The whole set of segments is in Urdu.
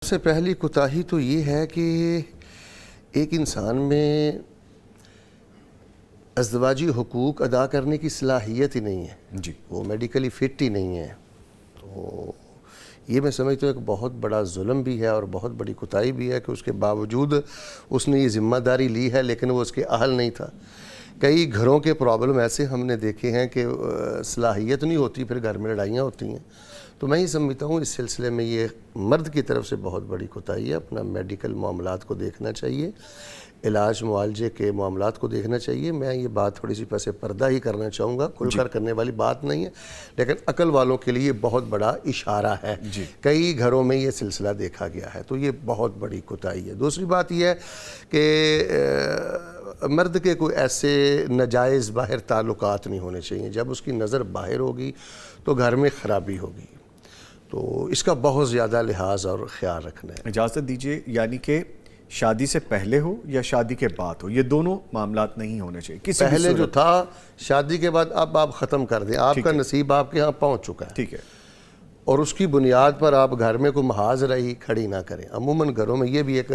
سب سے پہلی کوتاہی تو یہ ہے کہ ایک انسان میں ازدواجی حقوق ادا کرنے کی صلاحیت ہی نہیں ہے جی وہ میڈیکلی فٹ ہی نہیں ہے. تو یہ میں سمجھتا ہوں ایک بہت بڑا ظلم بھی ہے اور بہت بڑی کوتاہی بھی ہے کہ اس کے باوجود اس نے یہ ذمہ داری لی ہے لیکن وہ اس کے اہل نہیں تھا. کئی گھروں کے پرابلم ایسے ہم نے دیکھے ہیں کہ صلاحیت نہیں ہوتی، پھر گھر میں لڑائیاں ہوتی ہیں. تو میں ہی سمجھتا ہوں اس سلسلے میں یہ مرد کی طرف سے بہت بڑی کوتاہی ہے. اپنا میڈیکل معاملات کو دیکھنا چاہیے، علاج معالجے کے معاملات کو دیکھنا چاہیے. میں یہ بات تھوڑی سی پس پردہ ہی کرنا چاہوں گا، کھل کر کرنے والی بات نہیں ہے، لیکن عقل والوں کے لیے بہت بڑا اشارہ ہے. کئی گھروں میں یہ سلسلہ دیکھا گیا ہے، تو یہ بہت بڑی کوتاہی ہے. دوسری بات یہ ہے کہ مرد کے کوئی ایسے ناجائز باہر تعلقات نہیں ہونے چاہیے. جب اس کی نظر باہر ہوگی تو گھر میں خرابی ہوگی. تو اس کا بہت زیادہ لحاظ اور خیال رکھنا ہے. اجازت دیجئے، یعنی کہ شادی سے پہلے ہو یا شادی کے بعد ہو، یہ دونوں معاملات نہیں ہونے چاہیے کسی بھی پہلے جو صورت. تھا شادی کے بعد اب آپ ختم کر دیں. آپ کا نصیب آپ کے ہاں پہنچ چکا ہے، ٹھیک ہے، اور اس کی بنیاد پر آپ گھر میں کوئی محاذ رہی کھڑی نہ کریں. عموماً گھروں میں یہ بھی ایک،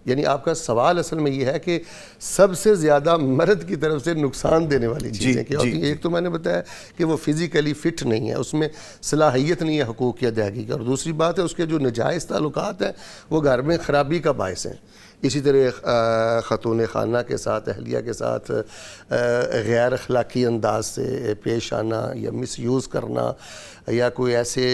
یعنی آپ کا سوال اصل میں یہ ہے کہ سب سے زیادہ مرد کی طرف سے نقصان دینے والی چیزیں کیا ہوتی ہیں. ایک تو میں نے بتایا کہ وہ فزیکلی فٹ نہیں ہے، اس میں صلاحیت نہیں ہے حقوق کی ادائیگی کی، اور دوسری بات ہے اس کے جو ناجائز تعلقات ہیں وہ گھر میں خرابی کا باعث ہیں. اسی طرح خاتون خانہ کے ساتھ، اہلیہ کے ساتھ غیر اخلاقی انداز سے پیش آنا یا مس یوز کرنا یا کوئی ایسے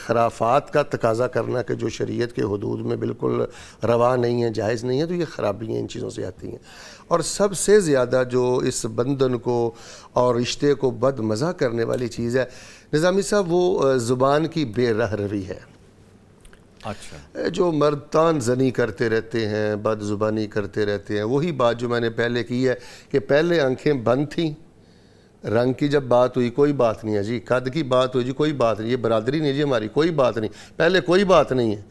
خرافات کا تقاضا کرنا کہ جو شریعت کے حدود میں بالکل روا نہیں ہے، جائز نہیں ہے، تو یہ خرابیاں ان چیزوں سے آتی ہیں. اور سب سے زیادہ جو اس بندھن کو اور رشتے کو بد مزہ کرنے والی چیز ہے نظامی صاحب، وہ زبان کی بے رہ روی ہے. اچھا، جو مرد تان زنی کرتے رہتے ہیں، بد زبانی کرتے رہتے ہیں. وہی بات جو میں نے پہلے کی ہے کہ پہلے آنکھیں بند تھیں، رنگ کی جب بات ہوئی کوئی بات نہیں ہے جی، قد کی بات ہوئی جی کوئی بات نہیں، یہ برادری نہیں جی ہماری، کوئی بات نہیں، پہلے کوئی بات نہیں ہے.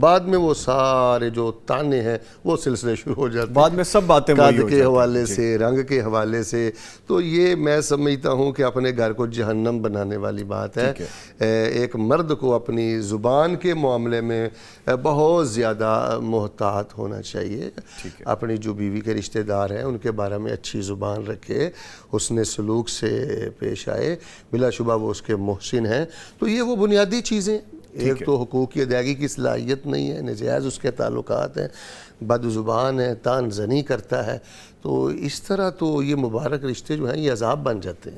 بعد میں وہ سارے جو تانے ہیں وہ سلسلے شروع ہو جاتے ہیں، بعد میں سب باتیں وہی قد ہو کے جاتی حوالے ہیں. سے، رنگ کے حوالے سے. تو یہ میں سمجھتا ہوں کہ اپنے گھر کو جہنم بنانے والی بات ہے. ایک مرد کو اپنی زبان کے معاملے میں بہت زیادہ محتاط ہونا چاہیے. اپنی جو بیوی کے رشتہ دار ہیں ان کے بارے میں اچھی زبان رکھے، حسن سلوک سے پیش آئے، بلا شبہ وہ اس کے محسن ہیں. تو یہ وہ بنیادی چیزیں، ایک تو حقوق کی ادائیگی کی صلاحیت نہیں ہے، ناجائز اس کے تعلقات ہیں، بد زبان ہے، تان زنی کرتا ہے. تو اس طرح تو یہ مبارک رشتے جو ہیں یہ عذاب بن جاتے ہیں.